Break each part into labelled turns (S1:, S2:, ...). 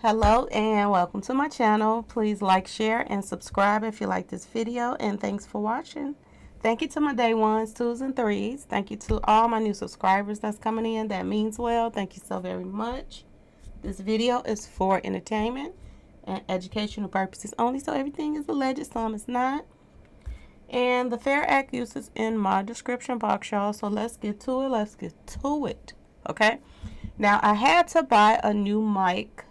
S1: Hello and welcome to my channel. Please like, share, and subscribe if you like this video, and thanks for watching. Thank you to my day ones, twos, and threes. Thank you to all my new subscribers that's coming in. That means well. Thank you so very much. This video is for entertainment and educational purposes only, so everything is alleged, some is not. And the Fair Act use is in my description box, y'all. So let's get to it. Okay? Now, I had to buy a new mic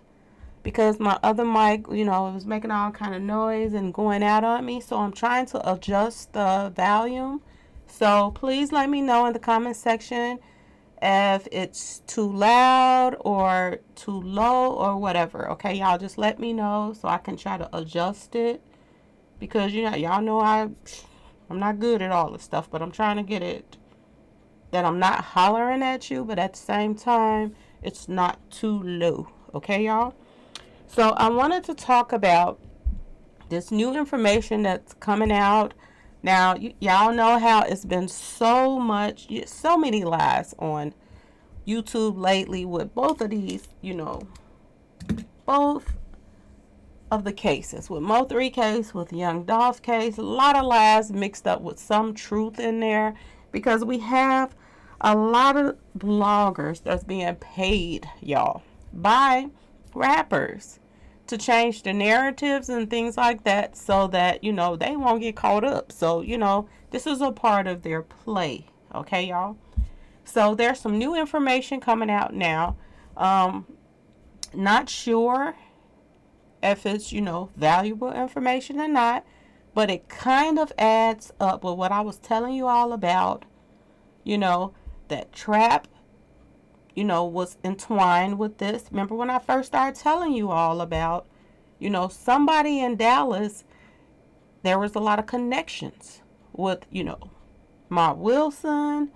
S1: because my other mic, it was making all kind of noise and going out on me. So I'm trying to adjust the volume. So please let me know in the comment section if it's too loud or too low or whatever. Okay, y'all just let me know so I can try to adjust it. Because, y'all know I'm not good at all this stuff, but I'm trying to get it that I'm not hollering at you, but at the same time, it's not too low. Okay, y'all? So I wanted to talk about this new information that's coming out. Now, y'all know how it's been so many lies on YouTube lately with both of these, both of the cases. With Mo3 case, with Young Dolph case, a lot of lies mixed up with some truth in there because we have a lot of bloggers that's being paid, y'all, by rappers to change the narratives and things like that so that, they won't get caught up. So, this is a part of their play. Okay, y'all? So there's some new information coming out now. Not sure if it's, valuable information or not, but it kind of adds up with what I was telling you all about, that trap was entwined with this. Remember when I first started telling you all about, somebody in Dallas, there was a lot of connections with, Mark Wilson.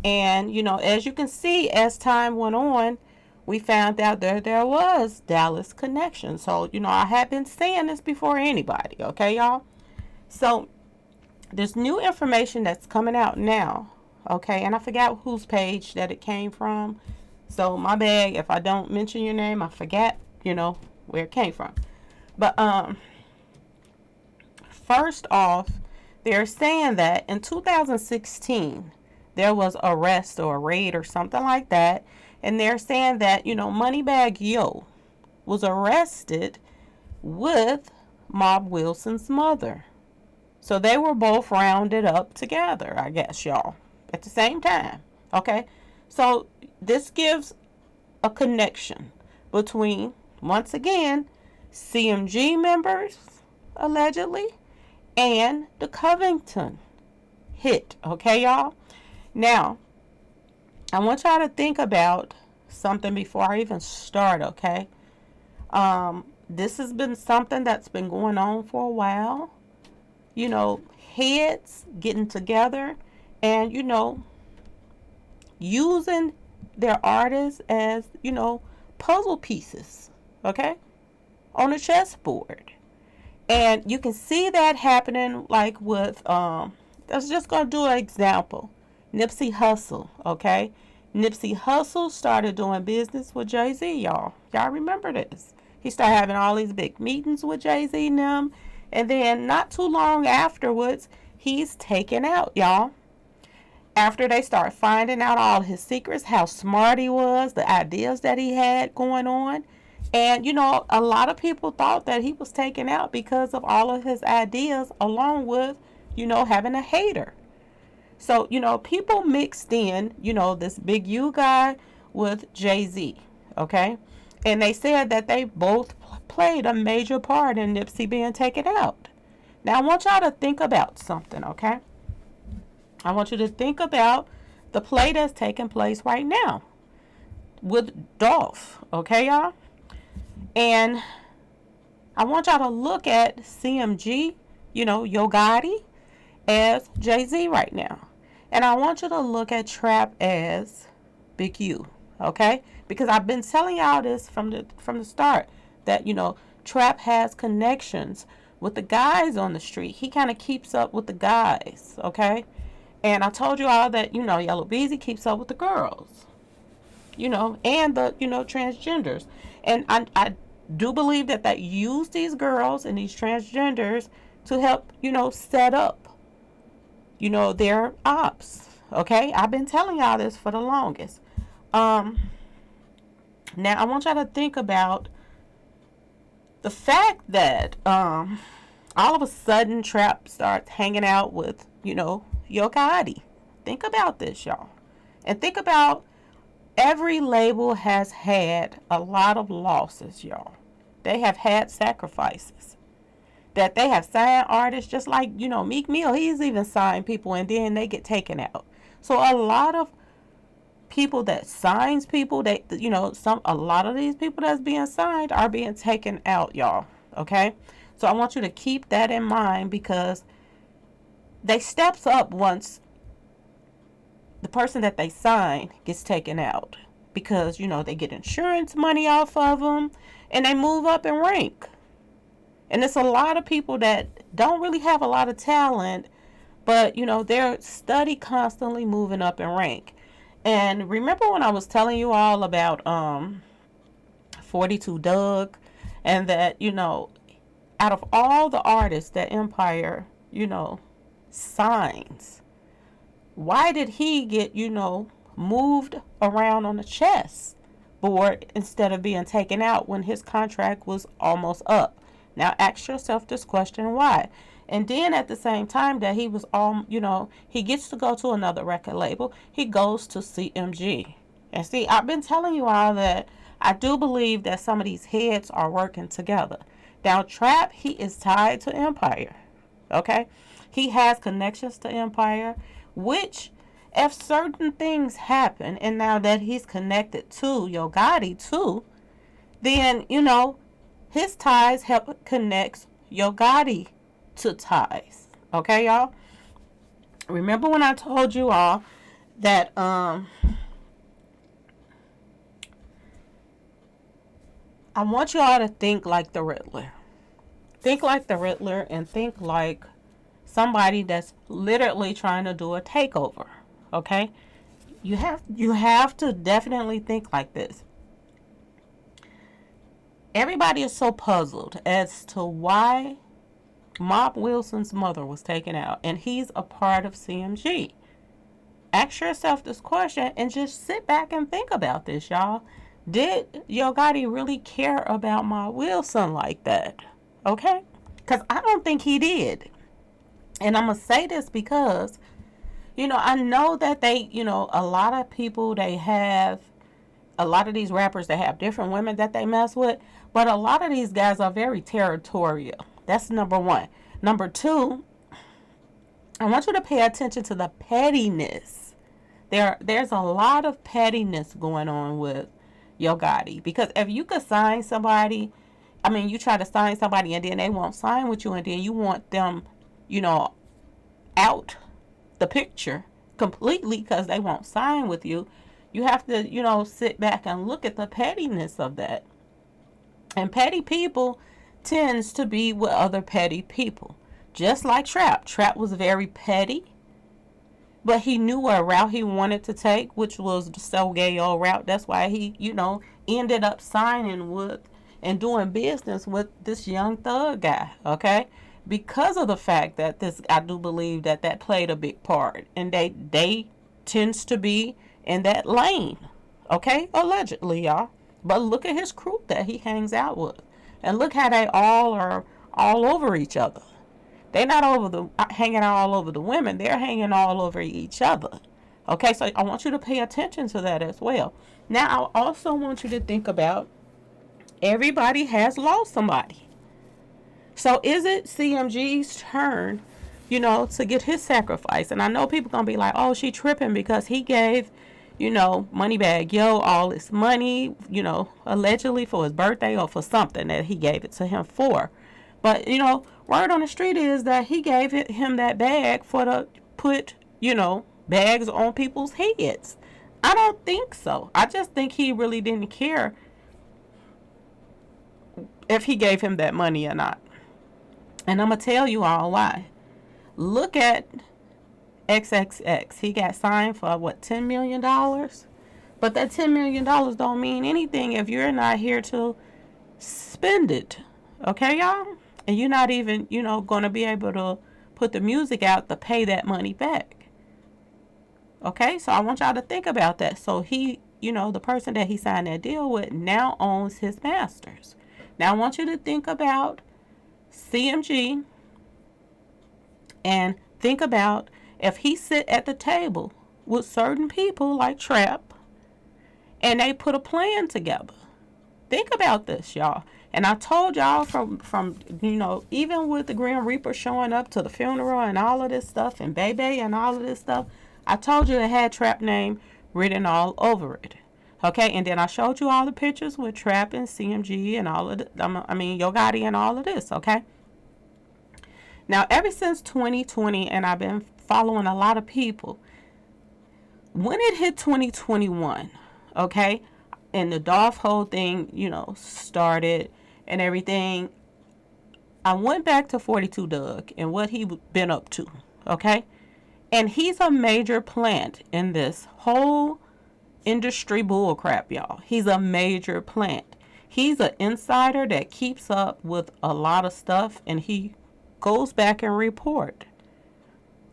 S1: And, as you can see, as time went on, we found out there was Dallas connection. So, I have been saying this before anybody. Okay, y'all? So, there's new information that's coming out now. Okay, and I forgot whose page that it came from. So my bad if I don't mention your name. I forget, where it came from. But first off, they're saying that in 2016 there was arrest or a raid or something like that, and they're saying that Moneybagg Yo was arrested with Mob Wilson's mother. So they were both rounded up together, I guess, y'all, at the same time. Okay, so this gives a connection between, once again, C.M.G. members, allegedly, and the Covington hit. Okay, y'all? Now, I want y'all to think about something before I even start, okay? This has been something that's been going on for a while. Heads getting together and, using their artists as, puzzle pieces, okay, on a chessboard. And you can see that happening like with, let's just going to do an example. Nipsey Hussle, okay? Nipsey Hussle started doing business with Jay-Z, y'all. Y'all remember this. He started having all these big meetings with Jay-Z and them. And then not too long afterwards, he's taken out, y'all. After they start finding out all his secrets, how smart he was, the ideas that he had going on. And, a lot of people thought that he was taken out because of all of his ideas, along with, having a hater. So, people mixed in, this Big U guy with Jay-Z, okay? And they said that they both played a major part in Nipsey being taken out. Now, I want y'all to think about something, okay? I want you to think about the play that's taking place right now with Dolph, okay, y'all? And I want y'all to look at C.M.G., Yo Gotti, as Jay-Z right now. And I want you to look at Trap as Big U, okay? Because I've been telling y'all this from the start, that, Trap has connections with the guys on the street. He kind of keeps up with the guys, okay? And I told you all that, Yellow Beezy keeps up with the girls, and the, transgenders. And I do believe that they use these girls and these transgenders to help, set up, their ops. Okay, I've been telling y'all this for the longest. Now I want y'all to think about the fact that all of a sudden Trap starts hanging out with, Yo Gotti. Think about this, y'all. And think about every label has had a lot of losses, y'all. They have had sacrifices. That they have signed artists just like, Meek Mill. He's even signed people and then they get taken out. So a lot of people that signs people, a lot of these people that's being signed are being taken out, y'all. Okay? So I want you to keep that in mind because they steps up once the person that they sign gets taken out because, they get insurance money off of them and they move up in rank. And it's a lot of people that don't really have a lot of talent, but, they're study constantly moving up in rank. And remember when I was telling you all about 42 Dugg and that, out of all the artists that Empire, signs, why did he get, moved around on the chess board instead of being taken out when his contract was almost up? Now ask yourself this question, why? And then at the same time that he was he gets to go to another record label, he goes to C.M.G. And see, I've been telling you all that I do believe that some of these heads are working together. Now Trap, he is tied to Empire. Okay? He has connections to Empire, which if certain things happen, and now that he's connected to Yo Gotti too, then, his ties help connect Yo Gotti to ties. Okay, y'all? Remember when I told you all that I want you all to think like the Riddler. Think like the Riddler and think like somebody that's literally trying to do a takeover. Okay? You have to definitely think like this. Everybody is so puzzled as to why Mob Wilson's mother was taken out, and he's a part of C.M.G. Ask yourself this question and just sit back and think about this, y'all. Did Yo Gotti really care about Mob Wilson like that? Okay? Because I don't think he did. And I'm going to say this because, I know that they, a lot of people, they have, a lot of these rappers, they have different women that they mess with, but a lot of these guys are very territorial. That's number one. Number two, I want you to pay attention to the pettiness. There's a lot of pettiness going on with Yo Gotti. Because if you could sign somebody, you try to sign somebody and then they won't sign with you and then you want them, out the picture completely because they won't sign with you. You have to, sit back and look at the pettiness of that. And petty people tends to be with other petty people. Just like Trap. Trap was very petty. But he knew what route he wanted to take, which was the Soulja Boy route. That's why he, ended up signing with and doing business with this Young Thug guy. Okay? Because of the fact that I do believe that played a big part. And they tends to be in that lane. Okay? Allegedly, y'all. But look at his crew that he hangs out with. And look how they all are all over each other. They're not hanging out all over the women. They're hanging all over each other. Okay, so I want you to pay attention to that as well. Now, I also want you to think about everybody has lost somebody. So is it CMG's turn, to get his sacrifice? And I know people going to be like, oh, she tripping because he gave Moneybagg Yo all this money, allegedly for his birthday or for something that he gave it to him for. But, word on the street is that he gave him that bag for to put, bags on people's heads. I don't think so. I just think he really didn't care if he gave him that money or not. And I'm going to tell you all why. Look at XXX. He got signed for what, $10 million? But that $10 million don't mean anything if you're not here to, spend it. Okay, y'all? And you're not even, going to be able to put the music out to pay that money back. Okay, so I want y'all to think about that. So he, the person that he signed that deal with now owns his masters. Now I want you to think about C.M.G. and think about if he sit at the table with certain people like Trap and they put a plan together. Think about this, y'all. And I told y'all from even with the Grim Reaper showing up to the funeral and all of this stuff and Bebe and all of this stuff, I told you it had Trap name written all over it. Okay, and then I showed you all the pictures with Trap and C.M.G. and all of the, Yo Gotti and all of this, okay? Now, ever since 2020, and I've been following a lot of people, when it hit 2021, okay, and the Dolph whole thing, started and everything, I went back to 42 Dugg and what he been up to, okay? And he's a major plant in this whole industry bullcrap, y'all. He's a major plant. He's an insider that keeps up with a lot of stuff, and he goes back and report.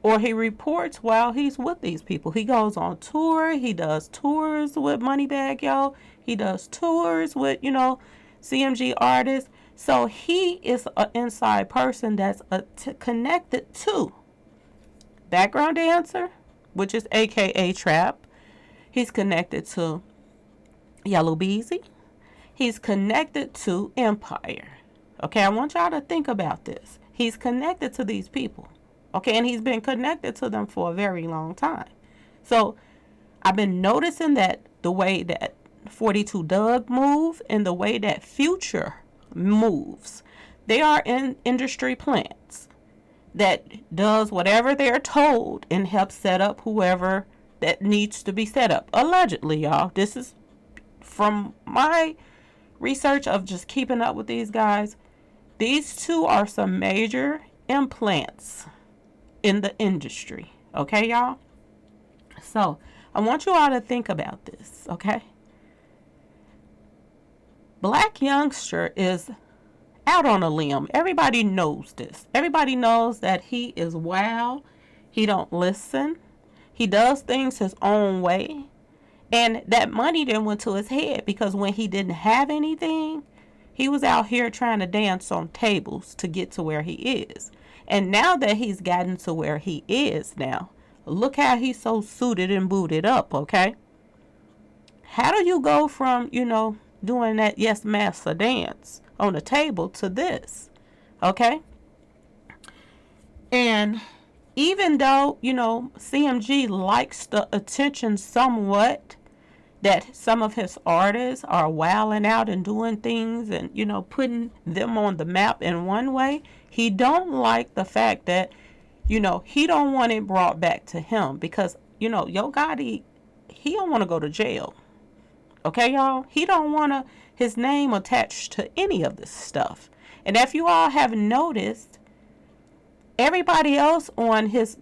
S1: Or he reports while he's with these people. He goes on tour. He does tours with Moneybagg Yo. He does tours with, C.M.G. artists. So he is an inside person that's connected to Background Dancer, which is AKA Trap. He's connected to Yellow Beezy. He's connected to Empire. Okay, I want y'all to think about this. He's connected to these people. Okay, and he's been connected to them for a very long time. So I've been noticing that the way that 42 Dugg move and the way that Future moves, they are in industry plants that does whatever they're told and helps set up whoever that needs to be set up. Allegedly, y'all. This is from my research of just keeping up with these guys. These two are some major implants in the industry. Okay, y'all? So, I want you all to think about this, okay? Blac Youngster is out on a limb. Everybody knows this. Everybody knows that he is wild. He don't listen. He does things his own way. And that money then went to his head because when he didn't have anything, he was out here trying to dance on tables to get to where he is. And now that he's gotten to where he is now, look how he's so suited and booted up, okay? How do you go from, doing that Yes Master dance on the table to this, okay? And even though, CMG likes the attention somewhat, that some of his artists are wilding out and doing things and, putting them on the map in one way, he don't like the fact that, he don't want it brought back to him because, Yo Gotti, he don't want to go to jail. Okay, y'all? He don't want his name attached to any of this stuff. And if you all have noticed, everybody else on his,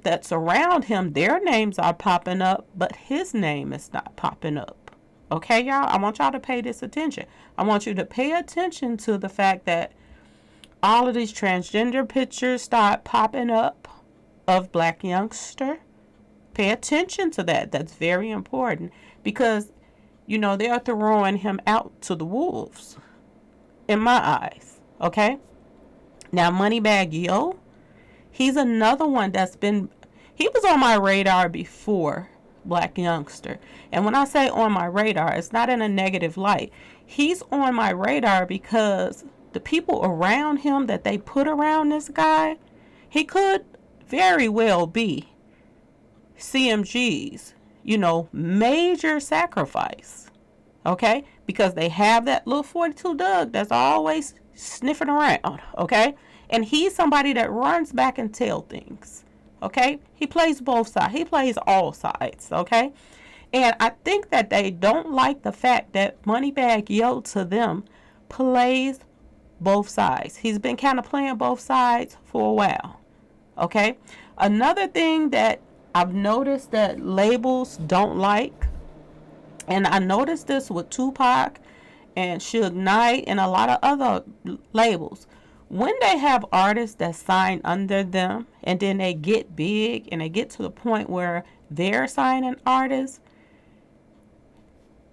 S1: that's around him, their names are popping up, but his name is not popping up. Okay, y'all? I want y'all to pay this attention. I want you to pay attention to the fact that all of these transgender pictures start popping up of Blac Youngster. Pay attention to that. That's very important because, they're throwing him out to the wolves in my eyes. Okay? Now, Moneybagg Yo, he's another one he was on my radar before Blac Youngster. And when I say on my radar, it's not in a negative light. He's on my radar because the people around him that they put around this guy, he could very well be CMG's, major sacrifice. Okay? Because they have that little 42 Dugg that's always sniffing around. Okay? And he's somebody that runs back and tell things. Okay? He plays both sides. He plays all sides. Okay? And I think that they don't like the fact that Moneybagg Yo to them plays both sides. He's been kind of playing both sides for a while. Okay? Another thing that I've noticed that labels don't like, and I noticed this with Tupac and Suge Knight and a lot of other labels, when they have artists that sign under them and then they get big and they get to the point where they're signing artists,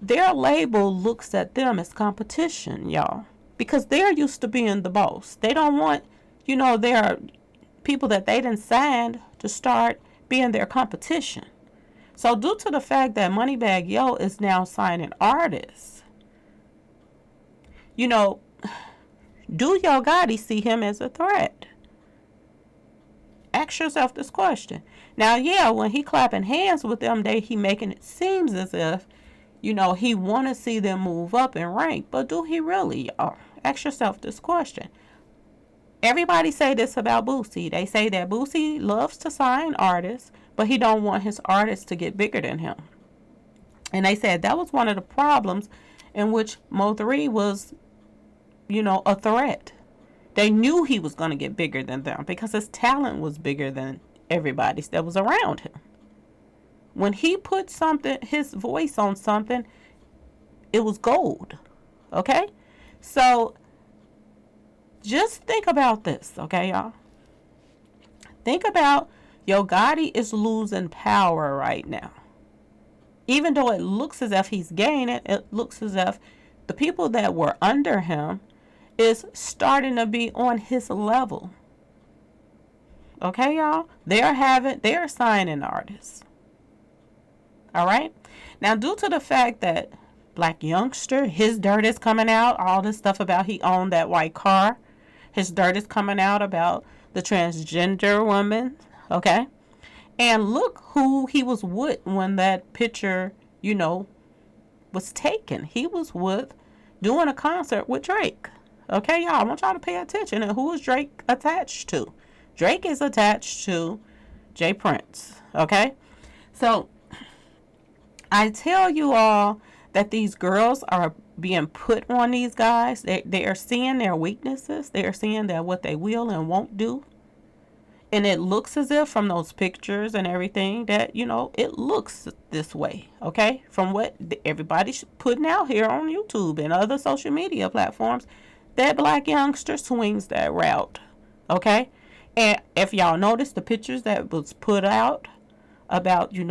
S1: their label looks at them as competition, y'all, because they're used to being the boss. They don't want, their people that they didn't sign to start being their competition. So due to the fact that Moneybagg Yo is now signing artists, do Yo Gotti see him as a threat? Ask yourself this question. Now, yeah, when he clapping hands with them, he making it seem as if, he want to see them move up in rank. But do he really, y'all? Ask yourself this question. Everybody say this about Boosie. They say that Boosie loves to sign artists, but he don't want his artists to get bigger than him. And they said that was one of the problems in which Mo3 was, a threat. They knew he was going to get bigger than them because his talent was bigger than everybody's that was around him. When he put his voice on something, it was gold. Okay? So just think about this, okay, y'all? Think about Yo Gotti is losing power right now. Even though it looks as if he's gaining, it looks as if the people that were under him is starting to be on his level. Okay, y'all? They're signing artists. All right? Now, due to the fact that Blac Youngster, his dirt is coming out, all this stuff about he owned that white car, his dirt is coming out about the transgender woman, okay? And look who he was with when that picture, was taken. He was doing a concert with Drake. Okay, y'all, I want y'all to pay attention. And who is Drake attached to? Drake is attached to J. Prince, okay? So, I tell you all that these girls are being put on these guys. They are seeing their weaknesses. They are seeing that what they will and won't do. And it looks as if from those pictures and everything that, it looks this way, okay? From what everybody's putting out here on YouTube and other social media platforms, that Blac Youngster swings that route, okay? And if y'all notice the pictures that was put out about, the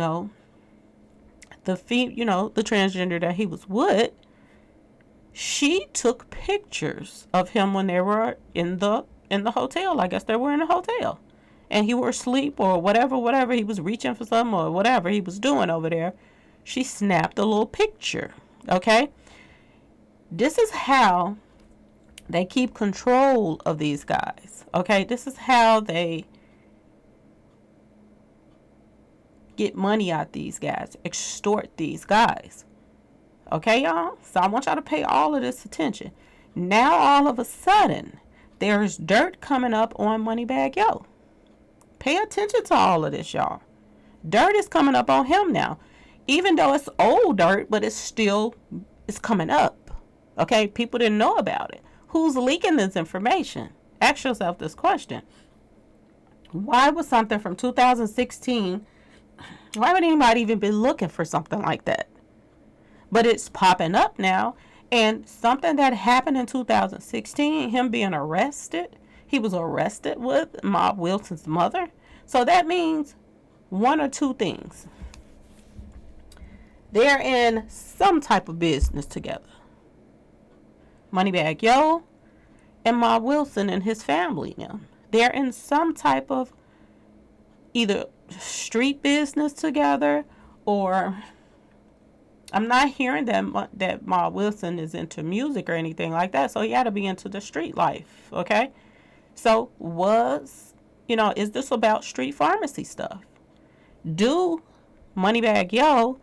S1: transgender that he was with, she took pictures of him when they were in the hotel. I guess they were in a hotel. And he were asleep or whatever he was reaching for something or whatever he was doing over there. She snapped a little picture, okay? This is how they keep control of these guys, okay? This is how they get money out these guys, extort these guys. Okay, y'all? So I want y'all to pay all of this attention. Now, all of a sudden, there's dirt coming up on Moneybagg Yo. Pay attention to all of this, y'all. Dirt is coming up on him now. Even though it's old dirt, but it's coming up. Okay? People didn't know about it. Who's leaking this information? Ask yourself this question. Why was something from 2016, why would anybody even be looking for something like that? But it's popping up now. And something that happened in 2016, him being arrested, he was arrested with Mob Wilson's mother. So that means one or two things. They're in some type of business together. Moneybagg Yo and Mob Wilson and his family now. They're in some type of either street business together, or I'm not hearing that Mob Wilson is into music or anything like that. So he had to be into the street life. Okay. So is this about street pharmacy stuff? Do Moneybagg Yo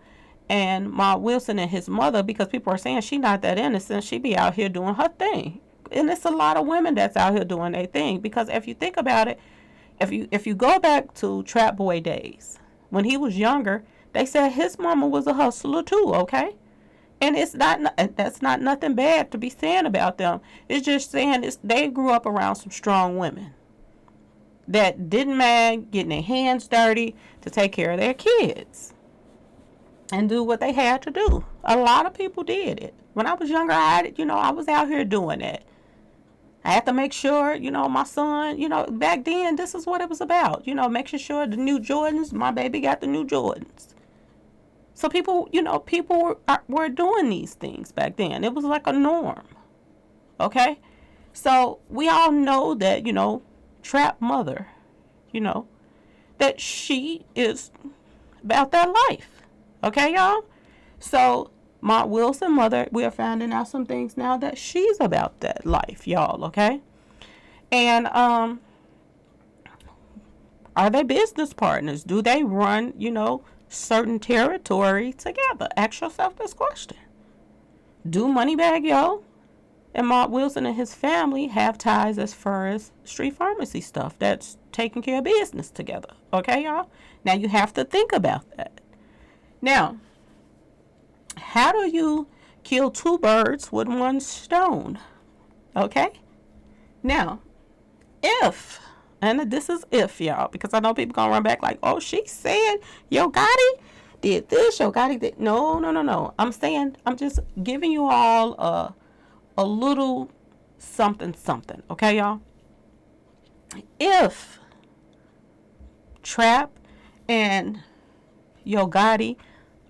S1: and Mob Wilson and his mother, because people are saying she not that innocent, she be out here doing her thing. And it's a lot of women that's out here doing their thing. Because if you think about it, if you go back to Trap Boy days, when he was younger, they said his mama was a hustler too, okay? And that's not nothing bad to be saying about them. It's just saying they grew up around some strong women that didn't mind getting their hands dirty to take care of their kids and do what they had to do. A lot of people did it. When I was younger, I was out here doing that. I had to make sure, my son, back then, this is what it was about. Making sure the new Jordans, my baby got the new Jordans. So people were doing these things back then. It was like a norm. Okay? So we all know that, trap mother, that she is about that life. Okay, y'all? So my Wilson mother, we are finding out some things now that she's about that life, y'all, okay? And are they business partners? Do they run, certain territory together? Ask yourself this question. Do Moneybagg Yo and Mark Wilson and his family have ties as far as street pharmacy stuff that's taking care of business together? Okay, y'all? Now you have to think about that. Now, how do you kill two birds with one stone? Okay? Now, if, and this is if, y'all, because I know people gonna run back like, oh, she said Yo Gotti did this, Yo Gotti did. No. I'm just giving you all a little something, okay, y'all? If Trap and Yo Gotti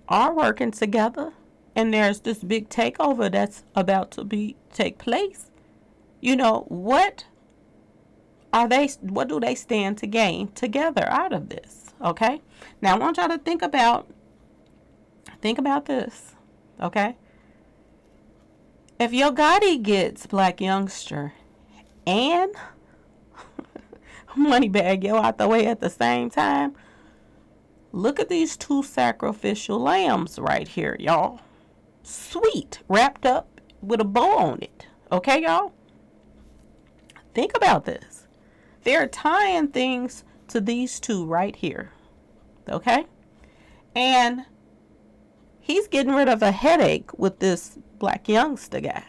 S1: are working together and there's this big takeover that's about to take place, what do they stand to gain together out of this? Okay? Now I want y'all to think about this. Okay? If Yo Gotti gets Blac Youngster and Moneybagg Yo out the way at the same time, look at these two sacrificial lambs right here, y'all. Sweet, wrapped up with a bow on it. Okay, y'all? Think about this. They're tying things to these two right here. Okay? And he's getting rid of a headache with this Blac Youngster guy.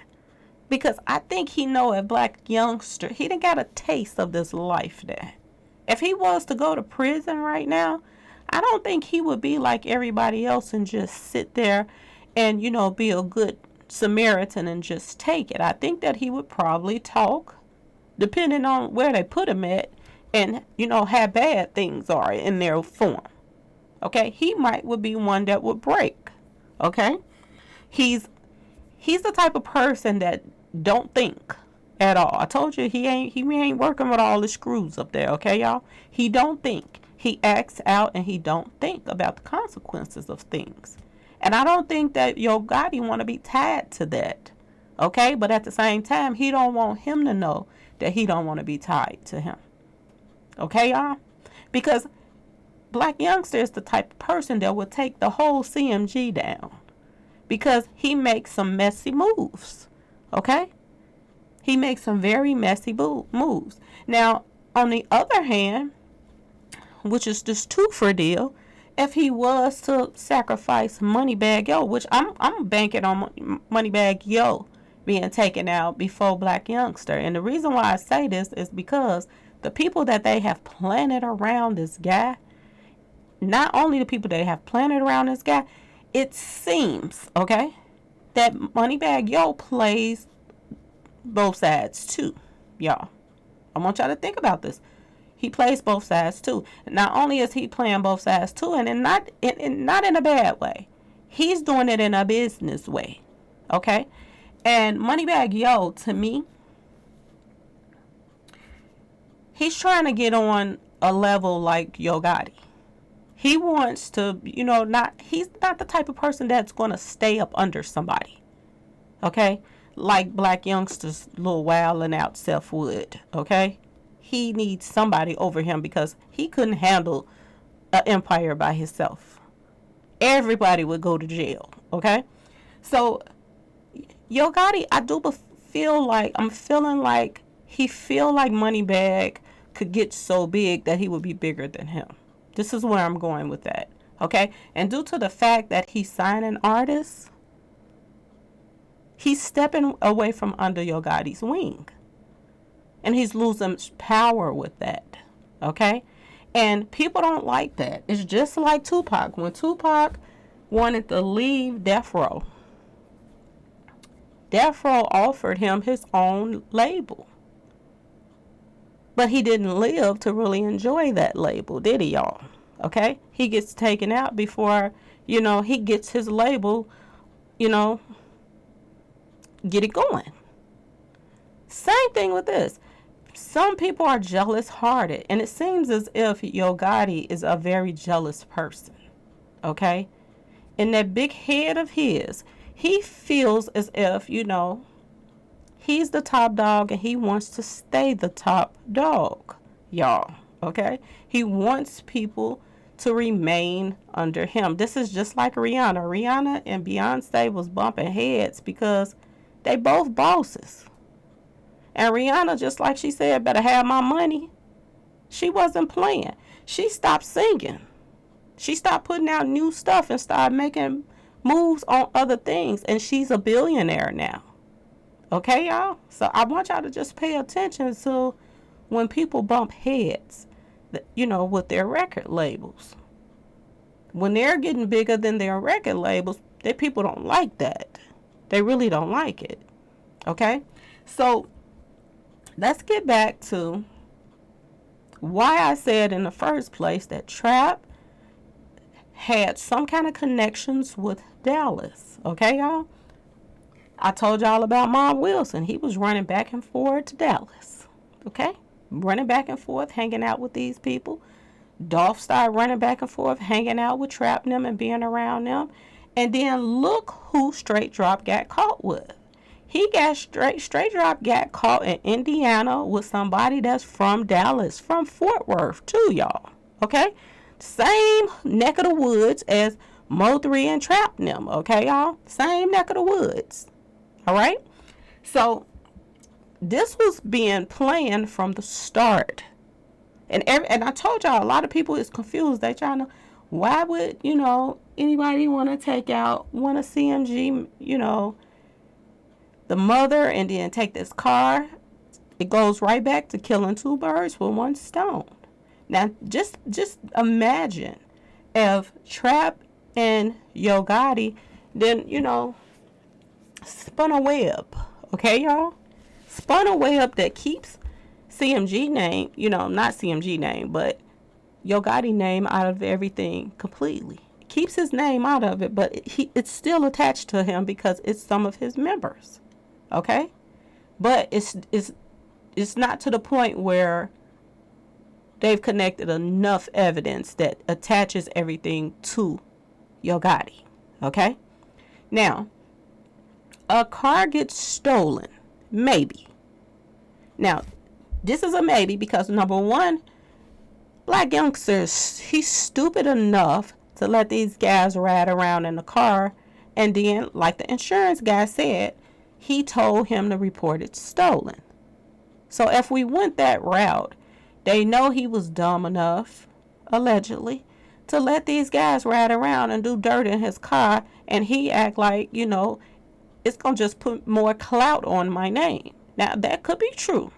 S1: Because I think he know if Blac Youngster, he done got a taste of this life there. If he was to go to prison right now, I don't think he would be like everybody else and just sit there and, be a good Samaritan and just take it. I think that he would probably talk, depending on where they put him at, and, how bad things are in their form. Okay? He would be one that would break. Okay? He's the type of person that don't think at all. I told you he ain't working with all the screws up there, okay, y'all? He don't think. He acts out and he don't think about the consequences of things. And I don't think that Yo Gotti want to be tied to that. Okay? But at the same time, he don't want him to know that he don't want to be tied to him. Okay, y'all? Because Blac Youngster is the type of person that would take the whole C.M.G. down. Because he makes some messy moves. Okay? He makes some very messy moves. Now, on the other hand, which is this two-for deal, if he was to sacrifice Moneybagg Yo, which I'm banking on Moneybagg Yo being taken out before Blac Youngster. And the reason why I say this is because the people that they have planted around this guy, not only the people they have planted around this guy, it seems, okay, that Moneybagg Yo plays both sides too, y'all. I want y'all to think about this. He plays both sides too. Not only is he playing both sides too, and not in a bad way. He's doing it in a business way. Okay? And Moneybagg Yo, to me, he's trying to get on a level like Yo Gotti. He wants to, he's not the type of person that's going to stay up under somebody. Okay? Like Blac Youngster's little wilding out self would. Okay? He needs somebody over him because he couldn't handle an empire by himself. Everybody would go to jail. Okay? So, Yo Gotti, I'm feeling like he feel like Moneybagg could get so big that he would be bigger than him. This is where I'm going with that. Okay? And due to the fact that he's signing artists, he's stepping away from under Yo Gotti's wing. And he's losing power with that. Okay? And people don't like that. It's just like Tupac. When Tupac wanted to leave Death Row, Death Row offered him his own label. But he didn't live to really enjoy that label, did he, y'all? Okay? He gets taken out before, he gets his label, get it going. Same thing with this. Some people are jealous hearted, and it seems as if Yo Gotti is a very jealous person. Okay? In that big head of his, he feels as if, he's the top dog and he wants to stay the top dog, y'all. Okay? He wants people to remain under him. This is just like Rihanna. Rihanna and Beyonce was bumping heads because they both bosses. And Rihanna, just like she said, better have my money. She wasn't playing. She stopped singing. She stopped putting out new stuff and started making moves on other things. And she's a billionaire now. Okay, y'all? So I want y'all to just pay attention to when people bump heads, with their record labels. When they're getting bigger than their record labels, people don't like that. They really don't like it. Okay? So let's get back to why I said in the first place that Trap had some kind of connections with Dallas. Okay, y'all? I told y'all about Mob Wilson. He was running back and forth to Dallas. Okay? Running back and forth, hanging out with these people. Dolph started running back and forth, hanging out with Trap and them and being around them. And then look who Straight Drop got caught with. He got Straight Drop got caught in Indiana with somebody that's from Dallas, from Fort Worth too, y'all. Okay? Same neck of the woods as Mo3 and Trap and them. Okay, y'all? Same neck of the woods. All right? So this was being planned from the start. And I told y'all, a lot of people is confused. They trying to, why would, anybody want to take out one of C.M.G, the mother, and then take this car? It goes right back to killing two birds with one stone. Now, just imagine if Trap and Yo Gotti then, spun a web. Okay, y'all? Spun a web that keeps C.M.G name, not C.M.G name, but Yo Gotti name out of everything completely. It keeps his name out of it, but it's still attached to him because it's some of his members. Okay? But it's not to the point where they've connected enough evidence that attaches everything to Yo Gotti. Okay? Now, a car gets stolen. Maybe. Now, this is a maybe because, number one, Blac Youngster, he's stupid enough to let these guys ride around in the car. And then, like the insurance guy said, he told him to report it stolen. So if we went that route, they know he was dumb enough, allegedly, to let these guys ride around and do dirt in his car. And he act like, it's going to just put more clout on my name. Now, that could be true.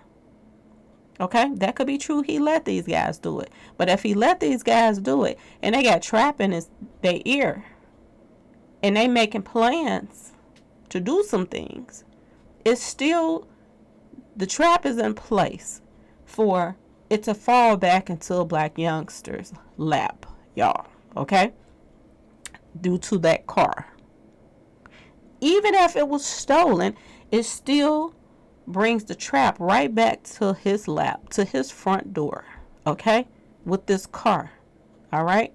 S1: Okay? That could be true. He let these guys do it. But if he let these guys do it, and they got Trap in their ear, and they making plans to do some things, it's still, the trap is in place for it to fall back into Blac Youngster's lap, y'all. Okay? Due to that car. Even if it was stolen, it still brings the trap right back to his lap, to his front door. Okay? With this car. All right?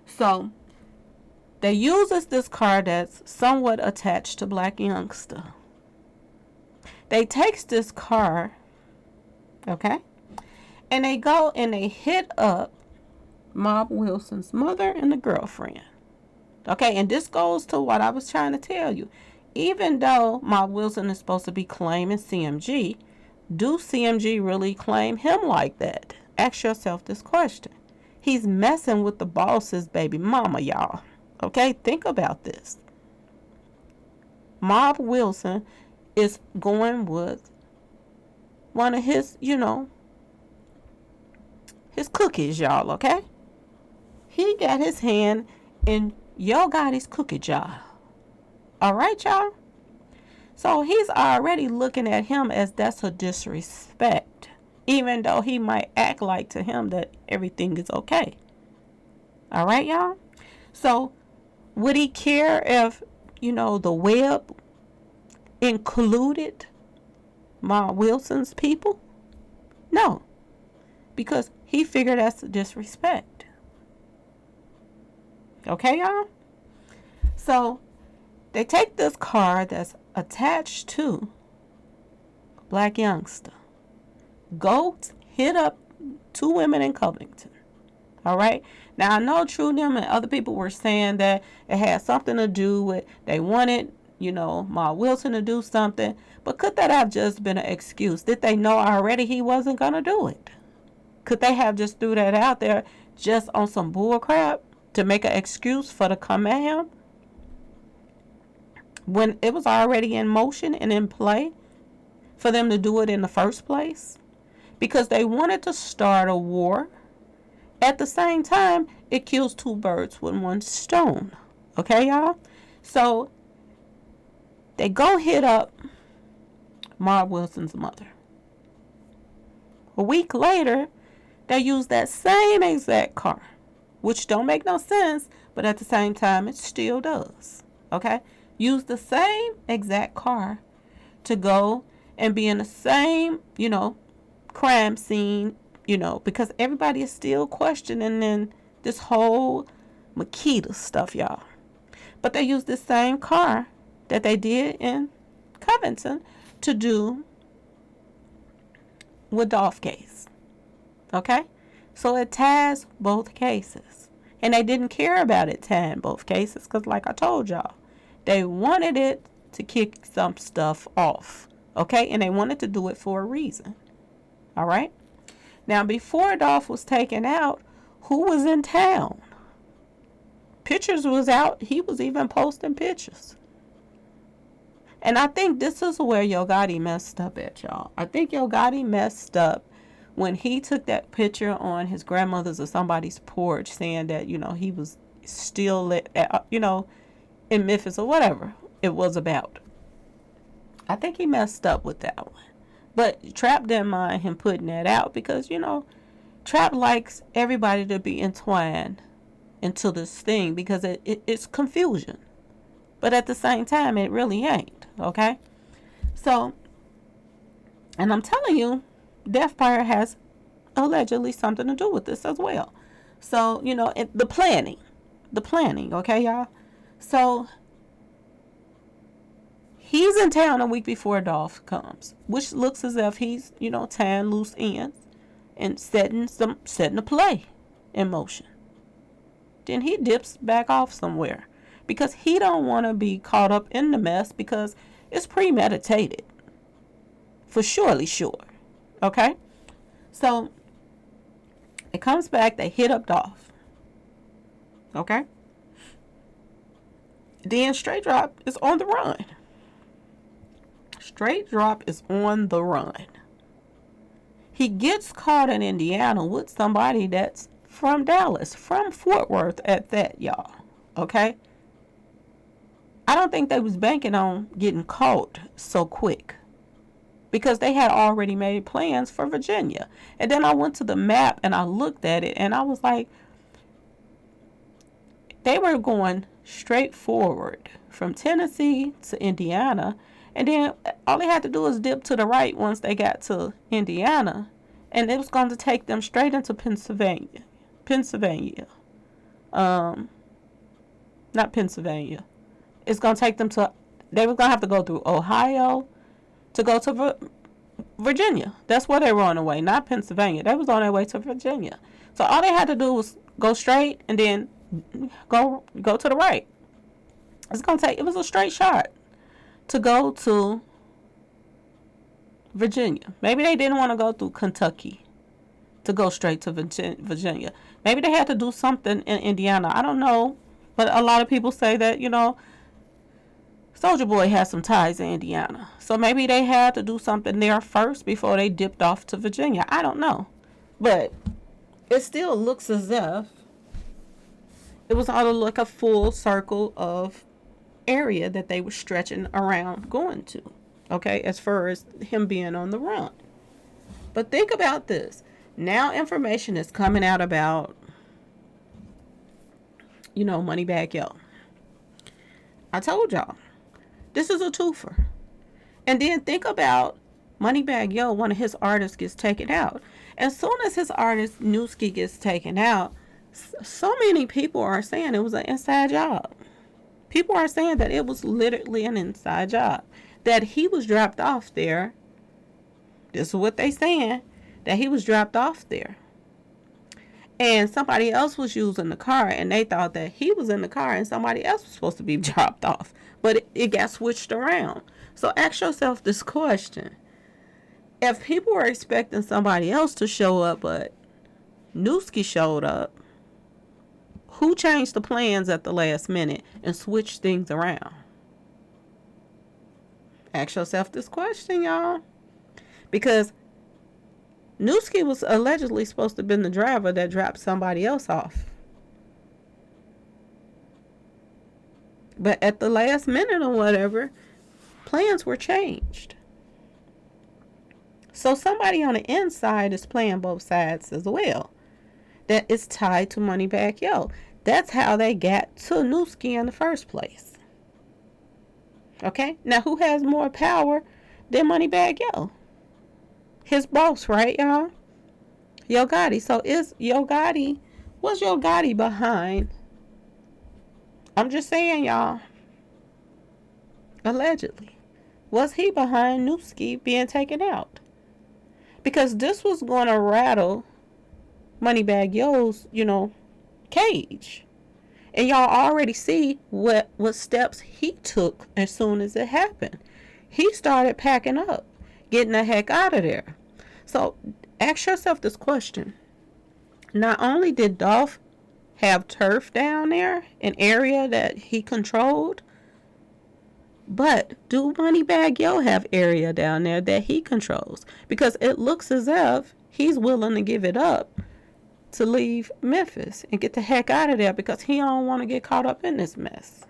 S1: So, they uses this car that's somewhat attached to Blac Youngster. They takes this car, okay? And they go and they hit up Mob Wilson's mother and the girlfriend. Okay, and this goes to what I was trying to tell you. Even though Mob Wilson is supposed to be claiming CMG, do CMG really claim him like that? Ask yourself this question. He's messing with the boss's baby mama, y'all. Okay, think about this. Mob Wilson is going with one of his, his cookies, y'all, okay? He got his hand in Yo Gotti's cookie jar. All right, y'all? So he's already looking at him as that's a disrespect, even though he might act like to him that everything is okay. All right, y'all? So would he care if, the web included Ma Wilson's people? No, because he figured that's a disrespect. Okay, y'all? So they take this car that's attached to Blac Youngster, go hit up 2 women in Covington. All right. Now I know True Them and other people were saying that it had something to do with they wanted, Ma Wilson to do something. But could that have just been an excuse? Did they know already he wasn't gonna do it? Could they have just threw that out there just on some bull crap to make an excuse for to come at him when it was already in motion and in play for them to do it in the first place? Because they wanted to start a war. At the same time, it kills 2 birds with 1 stone. Okay, y'all? So they go hit up Ma Wilson's mother. A week later, they use that same exact car, which don't make no sense, but at the same time, it still does. Okay? Use the same exact car to go and be in the same, crime scene, because everybody is still questioning in this whole Makita stuff, y'all. But they use the same car that they did in Covington to do with Dolph case. Okay? So it ties both cases. And they didn't care about it tying both cases because, like I told y'all, they wanted it to kick some stuff off. Okay? And they wanted to do it for a reason. All right? Now, before Dolph was taken out, who was in town? Pictures was out. He was even posting pictures. And I think this is where Yo Gotti messed up at, y'all. I think Yo Gotti messed up when he took that picture on his grandmother's or somebody's porch saying that, he was still, in Memphis or whatever it was about. I think he messed up with that one. But Trap didn't mind him putting that out because, Trap likes everybody to be entwined into this thing because it's confusion. But at the same time, it really ain't. Okay? So, and I'm telling you, Death Pyre has allegedly something to do with this as well. So, the planning, okay, y'all? So, he's in town a week before Dolph comes, which looks as if he's, tying loose ends and setting a play in motion. Then he dips back off somewhere because he don't want to be caught up in the mess because it's premeditated. For surely sure. Okay? So, it comes back, they hit up Dolph. Okay? Then Straight Drop is on the run. Straight Drop is on the run. He gets caught in Indiana with somebody that's from Dallas, from Fort Worth at that, y'all. Okay? I don't think they was banking on getting caught so quick because they had already made plans for Virginia. And then I went to the map and I looked at it and I was like, they were going straight forward from Tennessee to Indiana. And then all they had to do was dip to the right once they got to Indiana. And it was going to take them straight into Pennsylvania. Not Pennsylvania. It's going to take them to, they were going to have to go through Ohio to go to Virginia. That's where they were on their way, not Pennsylvania. They was on their way to Virginia. So all they had to do was go straight and then go to the right. It was a straight shot to go to Virginia. Maybe they didn't want to go through Kentucky to go straight to Virginia. Maybe they had to do something in Indiana. I don't know. But a lot of people say that, Soulja Boy has some ties in Indiana. So maybe they had to do something there first before they dipped off to Virginia. I don't know. But it still looks as if it was all like a full circle of area that they were stretching around going to. Okay, as far as him being on the run. But think about this. Now information is coming out about, Moneybagg Yo. I told y'all, this is a twofer. And then think about Moneybagg Yo, one of his artists gets taken out. As soon as his artist, Newski, gets taken out, so many people are saying it was an inside job. People are saying that it was literally an inside job. That he was dropped off there. This is what they saying. That he was dropped off there. And somebody else was using the car, and they thought that he was in the car and somebody else was supposed to be dropped off. But it got switched around. So ask yourself this question. If people were expecting somebody else to show up, but Newski showed up, who changed the plans at the last minute and switched things around? Ask yourself this question, y'all. Because Newski was allegedly supposed to have been the driver that dropped somebody else off. But at the last minute or whatever, plans were changed. So somebody on the inside is playing both sides as well. That is tied to Moneybagg Yo. That's how they got to Newski in the first place. Okay? Now, who has more power than Moneybagg Yo? His boss, right, y'all? Yo Gotti. So was Yo Gotti behind? I'm just saying, y'all. Allegedly. Was he behind Newski being taken out? Because this was going to rattle Moneybagg Yo's, cage. And y'all already see what steps he took as soon as it happened. He started packing up, getting the heck out of there. So ask yourself this question. Not only did Dolph have turf down there, an area that he controlled, but do Moneybagg Yo have area down there that he controls? Because it looks as if he's willing to give it up to leave Memphis and get the heck out of there because he don't want to get caught up in this mess.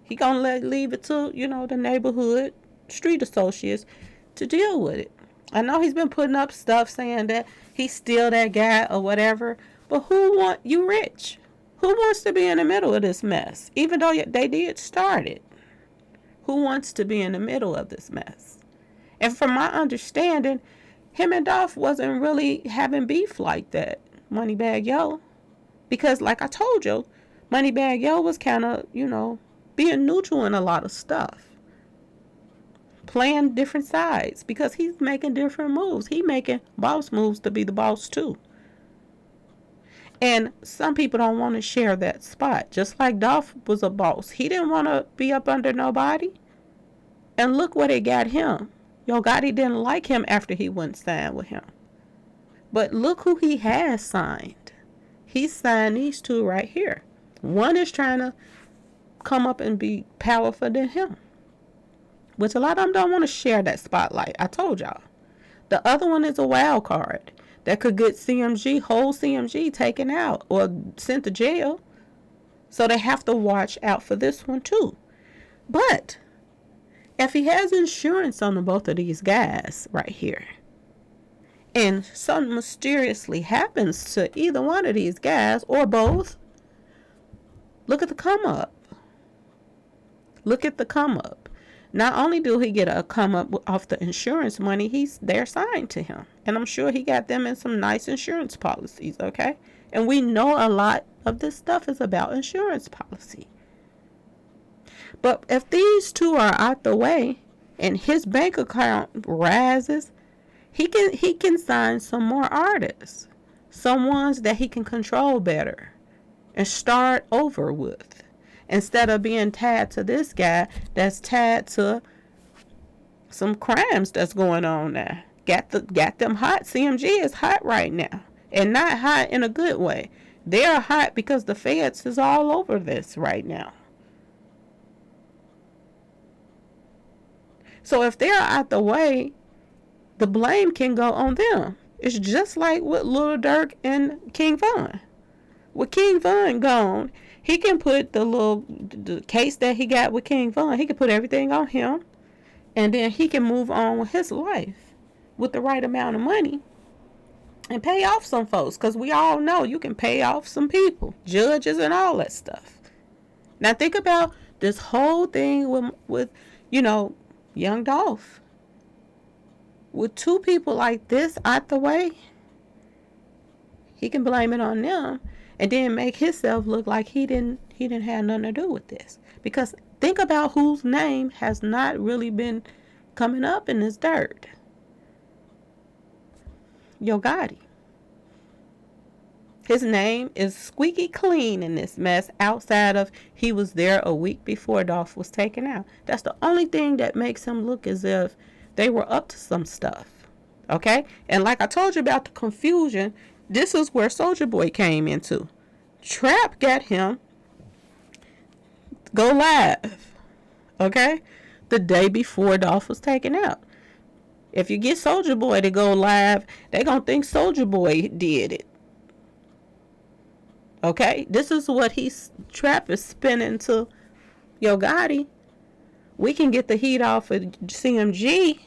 S1: He gonna leave it to, the neighborhood street associates to deal with it. I know he's been putting up stuff saying that he's still that guy or whatever, but you rich? Who wants to be in the middle of this mess? Even though they did start it. Who wants to be in the middle of this mess? And from my understanding, him and Dolph wasn't really having beef like that, Moneybagg Yo. Because like I told you, Moneybagg Yo was kind of, being neutral in a lot of stuff. Playing different sides because he's making different moves. He making boss moves to be the boss too. And some people don't want to share that spot. Just like Dolph was a boss. He didn't want to be up under nobody. And look what it got him. Yo Gotti didn't like him after he wouldn't sign with him. But look who he has signed. He signed these two right here. One is trying to come up and be powerful than him. Which a lot of them don't want to share that spotlight. I told y'all. The other one is a wild card that could get whole CMG taken out or sent to jail. So they have to watch out for this one too. But if he has insurance on both of these guys right here, and something mysteriously happens to either one of these guys or both, look at the come up. Look at the come up. Not only do he get a come up off the insurance money, they're signed to him. And I'm sure he got them in some nice insurance policies, okay? And we know a lot of this stuff is about insurance policy. But if these two are out the way and his bank account rises, he can sign some more artists. Some ones that he can control better and start over with. Instead of being tied to this guy that's tied to some crimes that's going on now. Got them hot. CMG is hot right now. And not hot in a good way. They're hot because the feds is all over this right now. So if they're out the way, the blame can go on them. It's just like with Lil Durk and King Von. With King Von gone, He can put the case that he got with King Von, he can put everything on him, and then he can move on with his life with the right amount of money and pay off some folks, because we all know you can pay off some people, judges and all that stuff. Now think about this whole thing with young Dolph. With two people like this out the way, he can blame it on them and then make himself look like he didn't have nothing to do with this. Because think about whose name has not really been coming up in this dirt. Yo Gotti. His name is squeaky clean in this mess, outside of he was there a week before Dolph was taken out. That's the only thing that makes him look as if they were up to some stuff. Okay? And like I told you about the confusion, this is where Soulja Boy came into. Trap got him go live, okay, the day before Dolph was taken out. If you get Soulja Boy to go live, they gonna think Soulja Boy did it. Okay, this is what Trap is spinning to Yo Gotti. We can get the heat off of C.M.G.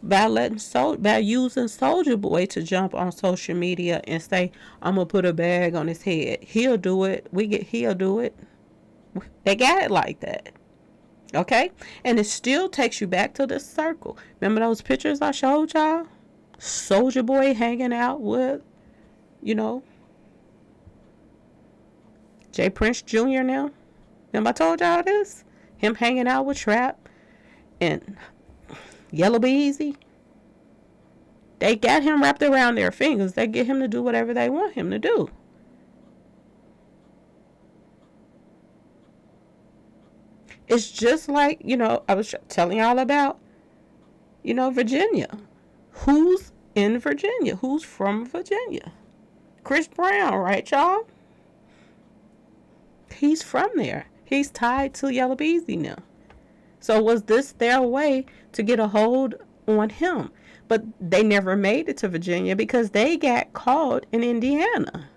S1: by using Soulja Boy to jump on social media and say, I'm gonna put a bag on his head. He'll do it. He'll do it. They got it like that. Okay? And it still takes you back to this circle. Remember those pictures I showed y'all? Soulja Boy hanging out with, J. Prince Jr. now. Remember I told y'all this? Him hanging out with Trap and Yellow Beezy. They got him wrapped around their fingers. They get him to do whatever they want him to do. It's just like, I was telling y'all about, Virginia. Who's in Virginia? Who's from Virginia? Chris Brown, right, y'all? He's from there. He's tied to Yellow Beezy now. So was this their way to get a hold on him? But they never made it to Virginia because they got caught in Indiana.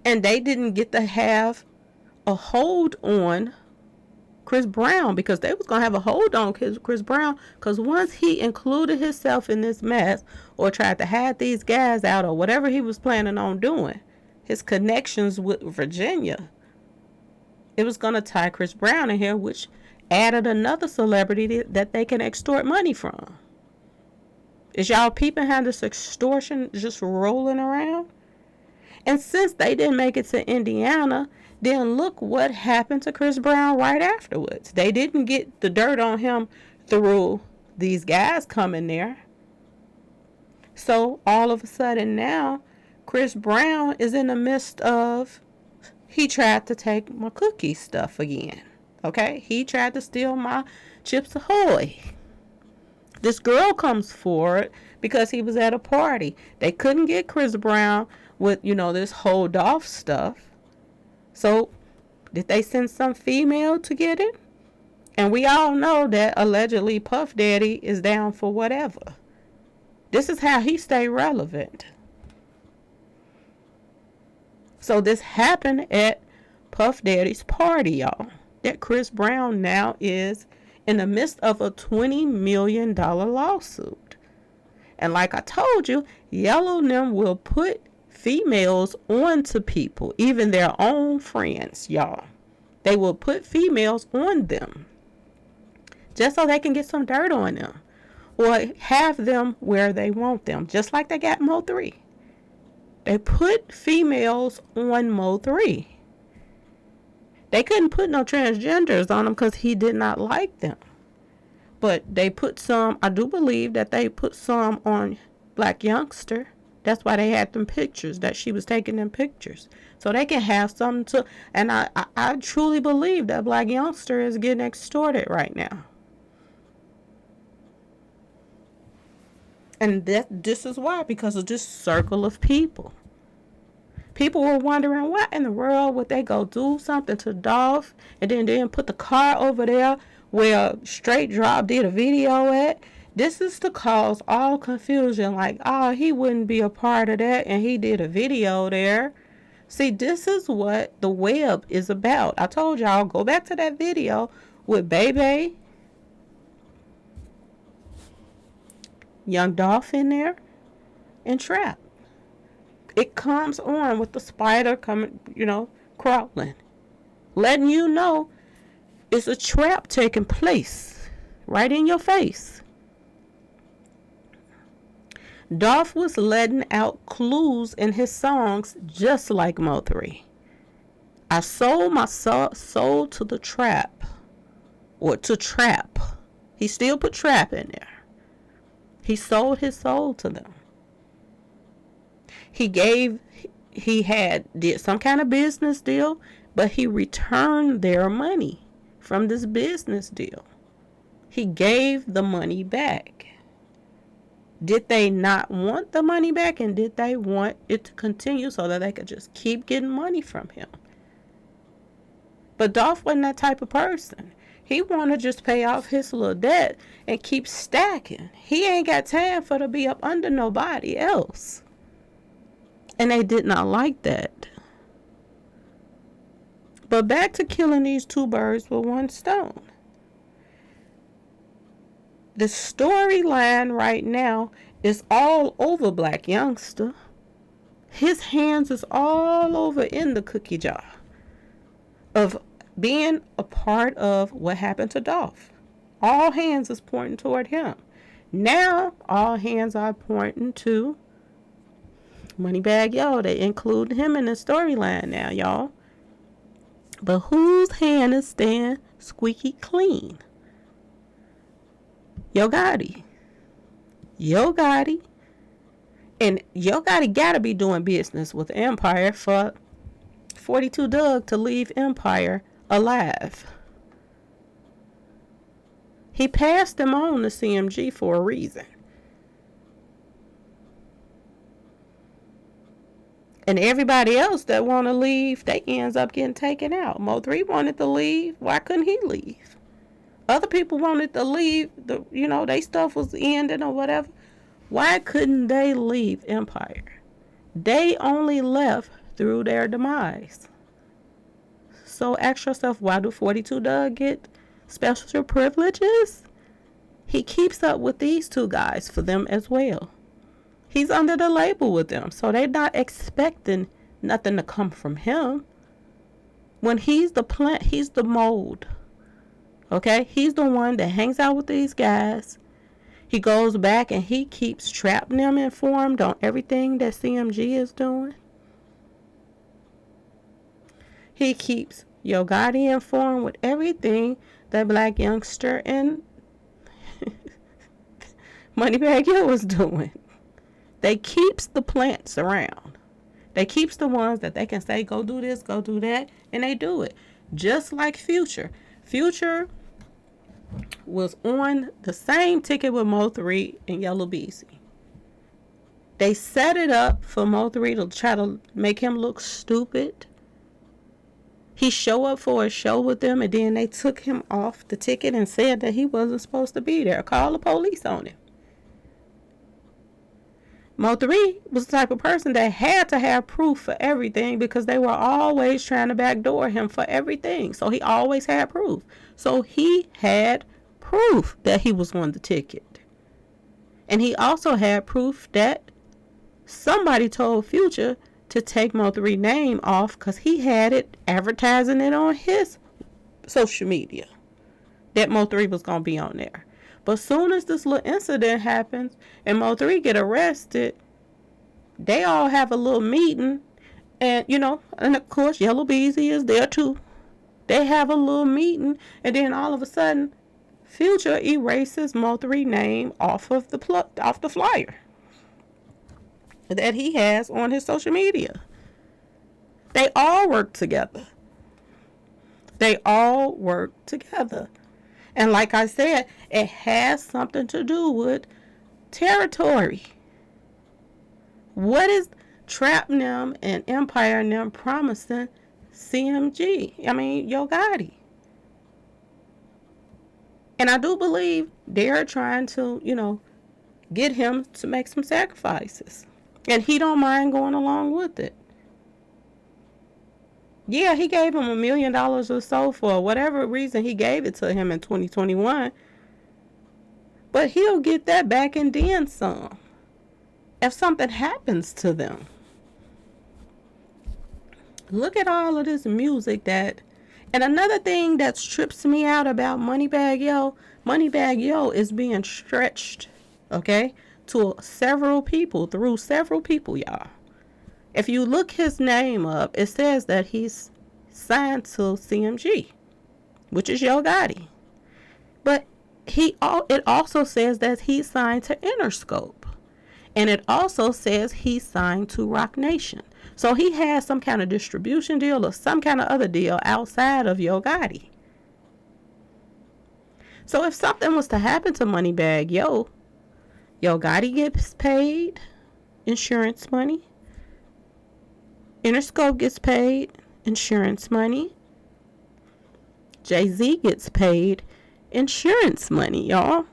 S1: And they didn't get to have a hold on Chris Brown, because they was going to have a hold on Chris Brown, because once he included himself in this mess or tried to hide these guys out or whatever he was planning on doing, his connections with Virginia, it was going to tie Chris Brown in here, which added another celebrity that they can extort money from. Is y'all peeping how this extortion just rolling around? And since they didn't make it to Indiana, then look what happened to Chris Brown right afterwards. They didn't get the dirt on him through these guys coming there. So all of a sudden now, Chris Brown is in the midst of, he tried to take my cookie stuff again. Okay? He tried to steal my Chips Ahoy. This girl comes forward because he was at a party. They couldn't get Chris Brown with, this whole Dolph stuff. So, did they send some female to get it? And we all know that allegedly Puff Daddy is down for whatever. This is how he stay relevant. So, this happened at Puff Daddy's party, y'all. That Chris Brown now is in the midst of a $20 million lawsuit. And like I told you, Yellow and them will put females onto people, even their own friends, y'all. They will put females on them just so they can get some dirt on them or have them where they want them, just like they got Mo 3. They put females on Mo 3. They couldn't put no transgenders on them because he did not like them. But they put some, I do believe that they put some on Blac Youngster. That's why they had them pictures, that she was taking them pictures. So they can have something to, and I truly believe that Blac Youngster is getting extorted right now. And this is why, because of this circle of people. People were wondering, why in the world would they go do something to Dolph and then put the car over there where Straight Drop did a video at? This is to cause all confusion, like, oh, he wouldn't be a part of that, and he did a video there. See, this is what the web is about. I told y'all, go back to that video with Bebe, Young Dolph in there, and Trap. It comes on with the spider coming, crawling, letting you know it's a trap taking place right in your face. Dolph was letting out clues in his songs just like Mo3. I sold my soul to the trap, or to trap. He still put trap in there. He sold his soul to them. He did some kind of business deal, but he returned their money from this business deal. He gave the money back. Did they not want the money back, and did they want it to continue so that they could just keep getting money from him? But Dolph wasn't that type of person. He want to just pay off his little debt and keep stacking. He ain't got time for to be up under nobody else. And they did not like that. But back to killing these two birds with one stone. The storyline right now is all over Blac Youngsta. His hands is all over in the cookie jar of being a part of what happened to Dolph. All hands is pointing toward him. Now, all hands are pointing to Moneybagg Yo. They include him in the storyline now, y'all. But whose hand is staying squeaky clean? Yo Gotti. Yo Gotti. And Yo Gotti gotta be doing business with Empire for 42 Dugg to leave Empire alive. He passed them on to C.M.G for a reason. And everybody else that want to leave, they ends up getting taken out. Mo3 wanted to leave. Why couldn't he leave? Other people wanted to leave. They stuff was ending or whatever. Why couldn't they leave Empire? They only left through their demise. So ask yourself, why do 42 Dugg get special privileges? He keeps up with these two guys for them as well. He's under the label with them, so they're not expecting nothing to come from him. When he's the plant, he's the mold. Okay? He's the one that hangs out with these guys. He goes back and he keeps trapping them informed on everything that C.M.G is doing. He keeps Yo Gotti informed with everything that Blac Youngster and Moneybagg Yo was doing. They keeps the plants around. They keeps the ones that they can say, go do this, go do that, and they do it. Just like Future. Future was on the same ticket with Mo3 and Yellow Beezy. They set it up for Mo3 to try to make him look stupid. He show up for a show with them, and then they took him off the ticket and said that he wasn't supposed to be there. Call the police on him. Mo3 was the type of person that had to have proof for everything because they were always trying to backdoor him for everything. So he always had proof. So he had proof that he was on the ticket. And he also had proof that somebody told Future to take Mo3's name off because he had it advertising it on his social media that Mo3 was going to be on there. But soon as this little incident happens and Mo3 get arrested, they all have a little meeting. And, and of course, Yellow Beezy is there too. They have a little meeting. And then all of a sudden, Future erases Mo3's name off the flyer that he has on his social media. They all work together. They all work together. And like I said, it has something to do with territory. What is Trap them and Empire and them promising C.M.G? Yo Gotti. And I do believe they're trying to, get him to make some sacrifices. And he don't mind going along with it. Yeah, he gave him $1 million or so for whatever reason he gave it to him in 2021. But he'll get that back and then some if something happens to them. Look at all of this music that. And another thing that trips me out about Moneybagg Yo is being stretched, okay, to several people, through several people, y'all. If you look his name up, it says that he's signed to C.M.G, which is Yo Gotti. But it also says that he's signed to Interscope. And it also says he's signed to Roc Nation. So he has some kind of distribution deal or some kind of other deal outside of Yo Gotti. So if something was to happen to Moneybagg Yo, Yo Gotti gets paid insurance money. Interscope gets paid insurance money. Jay-Z gets paid insurance money, y'all.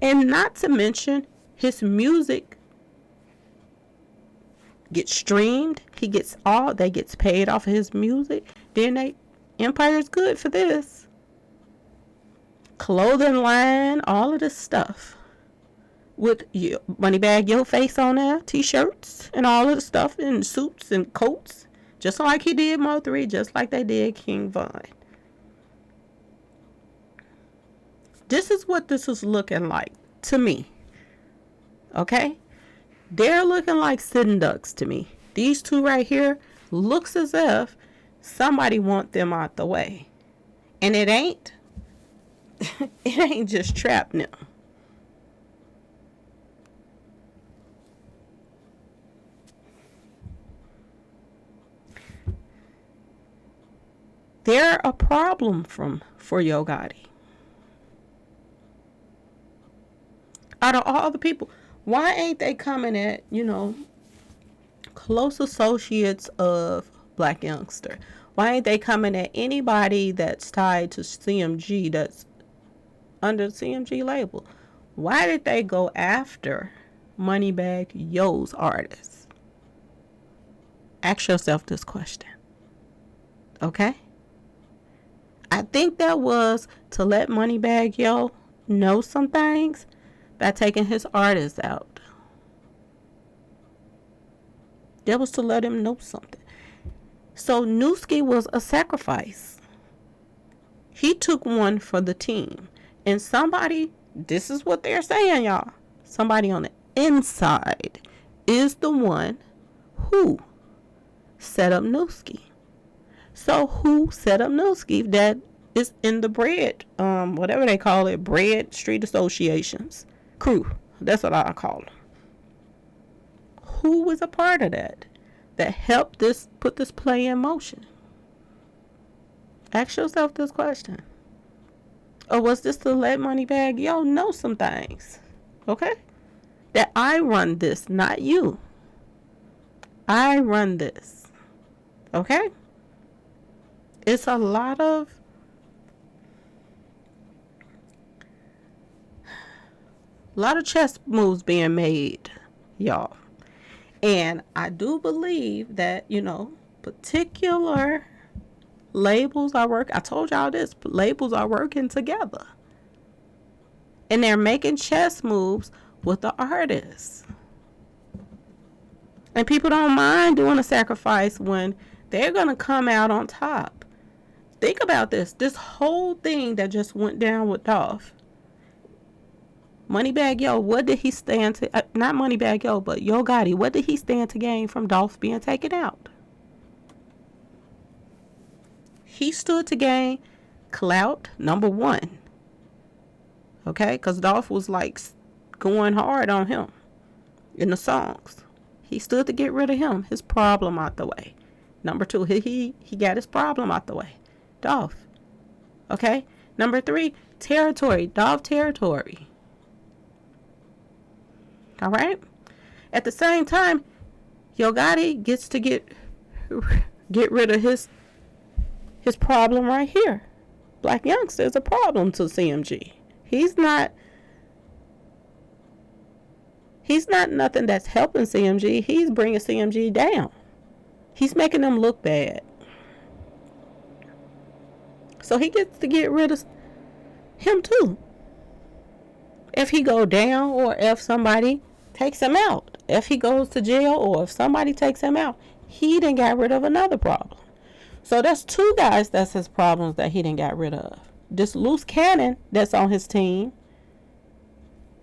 S1: And not to mention, his music gets streamed. They gets paid off of his music. Then Empire's good for this. Clothing line, all of this stuff. With Moneybagg Yo face on there, t-shirts, and all of the stuff, and suits and coats. Just like he did Mo3, just like they did King Von. This is what this is looking like to me. Okay? They're looking like sitting ducks to me. These two right here looks as if somebody want them out the way. And it ain't just trap them. They're a problem for Yo Gotti. Out of all the people, why ain't they coming at, close associates of Blac Youngster? Why ain't they coming at anybody that's tied to C.M.G, that's under the C.M.G label? Why did they go after Moneybagg Yo's artists? Ask yourself this question. Okay? I think that was to let Moneybagg Yo know some things by taking his artists out. That was to let him know something. So Newski was a sacrifice. He took one for the team. And somebody, this is what they're saying, y'all. Somebody on the inside is the one who set up Newski. So who set up Newski? That is in the bread, whatever they call it, bread street associations. Crew. That's what I call them. Who was a part of that helped put this play in motion? Ask yourself this question. Or was this to let Moneybagg Yo know some things? Okay? That I run this, not you. I run this. Okay? It's a lot of chess moves being made, y'all. And I do believe that, particular labels are working. I told y'all this, but labels are working together. And they're making chess moves with the artists. And people don't mind doing a sacrifice when they're going to come out on top. Think about this. This whole thing that just went down with Dolph. Moneybagg Yo, what did he stand to? Not Moneybagg Yo, but Yo Gotti. What did he stand to gain from Dolph being taken out? He stood to gain clout, number one. Okay? Because Dolph was going hard on him in the songs. He stood to get rid of him, his problem out the way. Number two, he got his problem out the way. Dolph. Okay? Number three, territory. Dolph territory. All right? At the same time, Yo Gotti gets to get rid of his problem right here. Blac Youngster is a problem to C.M.G. He's not nothing that's helping C.M.G. He's bringing C.M.G. down. He's making them look bad. So he gets to get rid of him too. If he go down, or if somebody takes him out. If he goes to jail, or if somebody takes him out, he done got rid of another problem. So that's two guys that's his problems that he done got rid of. This loose cannon that's on his team,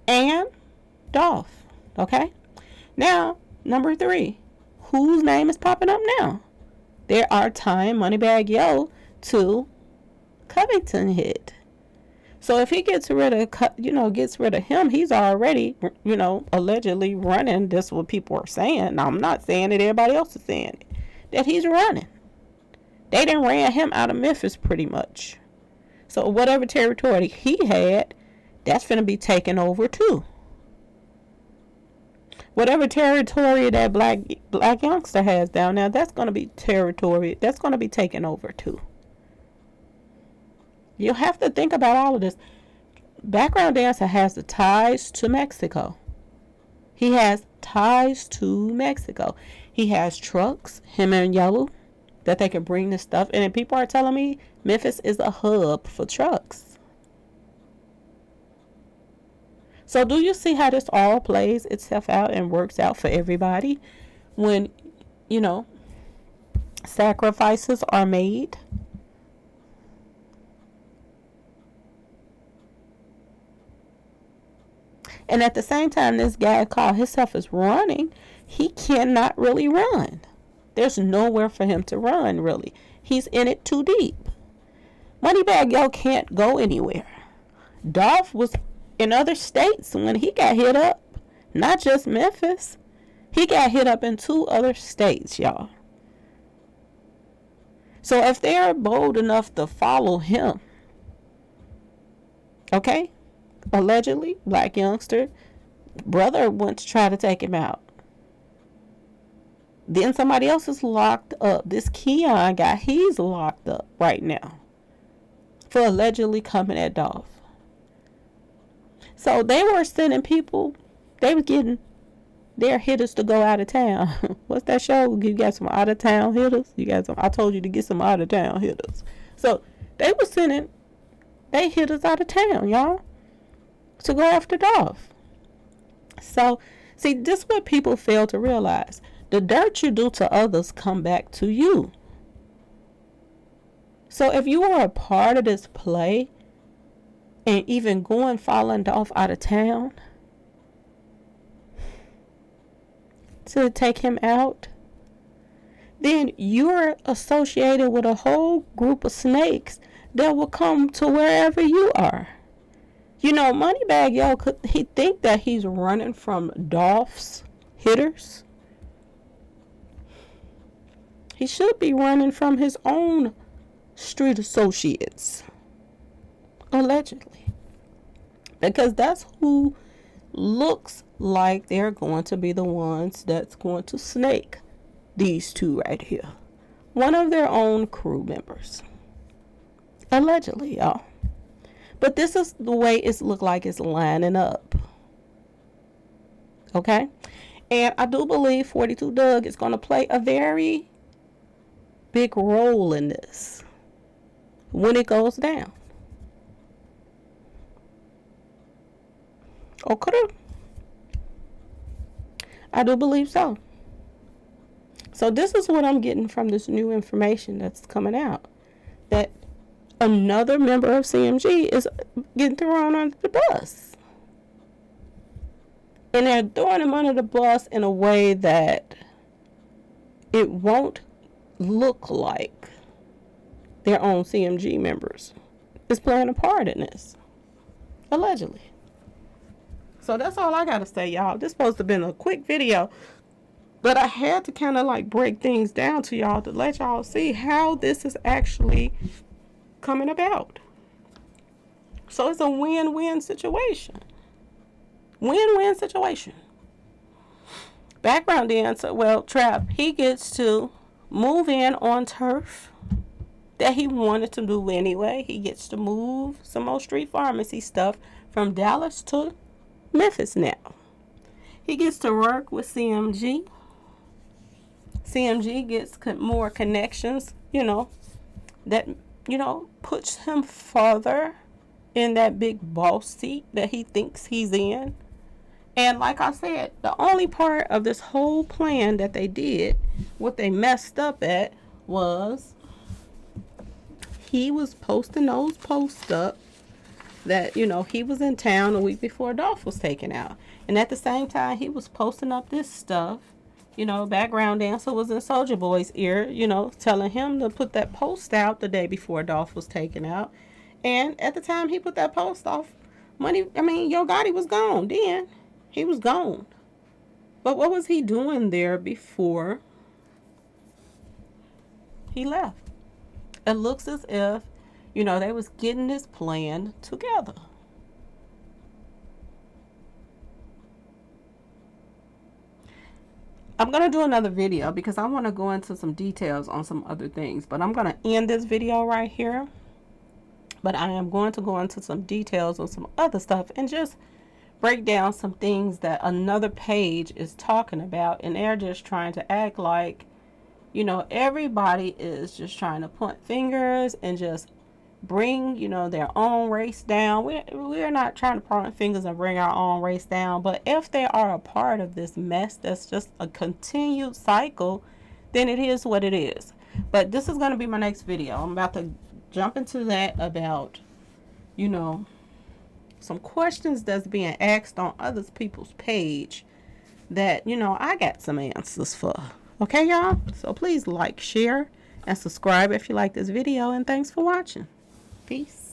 S1: and Dolph. Okay? Now, number 3. Whose name is popping up now? There are tying Moneybagg Yo to Covington hit. So if he gets rid of him, he's already, allegedly running. This is what people are saying. Now, I'm not saying that everybody else is saying it. That he's running. They done ran him out of Memphis pretty much. So whatever territory he had, that's going to be taken over too. Whatever territory that Blac Youngster has down there, that's going to be territory. That's going to be taken over too. You have to think about all of this. Background Dancer has the ties to Mexico. He has ties to Mexico. He has trucks, him and Yellow, that they can bring this stuff. And people are telling me Memphis is a hub for trucks. So do you see how this all plays itself out and works out for everybody when, sacrifices are made? And at the same time, this guy called himself is running. He cannot really run. There's nowhere for him to run, really. He's in it too deep. Moneybagg Yo can't go anywhere. Dolph was in other states when he got hit up. Not just Memphis. He got hit up in 2 other states, y'all. So if they're bold enough to follow him, okay? Allegedly, Blac Youngster brother went to try to take him out. Then somebody else is locked up. This Keon guy, he's locked up right now for allegedly coming at Dolph. So they were sending people. They were getting their hitters to go out of town. What's that show? You got some out of town hitters. You got some. I told you to get some out of town hitters. So they were sending they hitters out of town, y'all, to go after Dolph. So, see, this is what people fail to realize. The dirt you do to others come back to you. So if you are a part of this play and even going following Dolph out of town to take him out, then you're associated with a whole group of snakes that will come to wherever you are. Moneybagg Yo, could he think that he's running from Dolph's hitters? He should be running from his own street associates. Allegedly. Because that's who looks like they're going to be the ones that's going to snake these two right here. One of their own crew members. Allegedly, y'all. But this is the way it's look like it's lining up. Okay? And I do believe 42 Dugg is going to play a very big role in this when it goes down. Okay? I do believe so. So this is what I'm getting from this new information that's coming out. That another member of C.M.G. is getting thrown under the bus. And they're throwing him under the bus in a way that it won't look like their own C.M.G. members is playing a part in this. Allegedly. So that's all I got to say, y'all. This supposed to have been a quick video. But I had to kind of break things down to y'all to let y'all see how this is actually coming about. So it's a win-win situation. Win-win situation. Background dancer, Trap, he gets to move in on turf that he wanted to do anyway. He gets to move some more street pharmacy stuff from Dallas to Memphis now. He gets to work with C.M.G. CMG gets more connections, you know, that, you know, puts him further in that big boss seat that he thinks he's in. And like I said, the only part of this whole plan that they did, what they messed up at, was he was posting those posts up that, you know, he was in town a week before Dolph was taken out. And at the same time, he was posting up this stuff. You know, background dancer was in Soulja Boy's ear, you know, telling him to put that post out the day before Dolph was taken out. And at the time he put that post off, Yo Gotti was gone then. He was gone. But what was he doing there before he left? It looks as if, you know, they was getting this plan together. I'm going to do another video because I want to go into some details on some other things. But I'm going to end this video right here. But I am going to go into some details on some other stuff and just break down some things that another page is talking about. And they're just trying to act like, you know, everybody is just trying to point fingers and just bring, you know, their own race down. We're not trying to point fingers and bring our own race down. But if they are a part of this mess that's just a continued cycle, then it is what it is. But this is going to be my next video. I'm about to jump into that about, you know, some questions that's being asked on other people's page that, you know, I got some answers for. Okay, y'all? So please like, share, and subscribe if you like this video. And thanks for watching. Peace.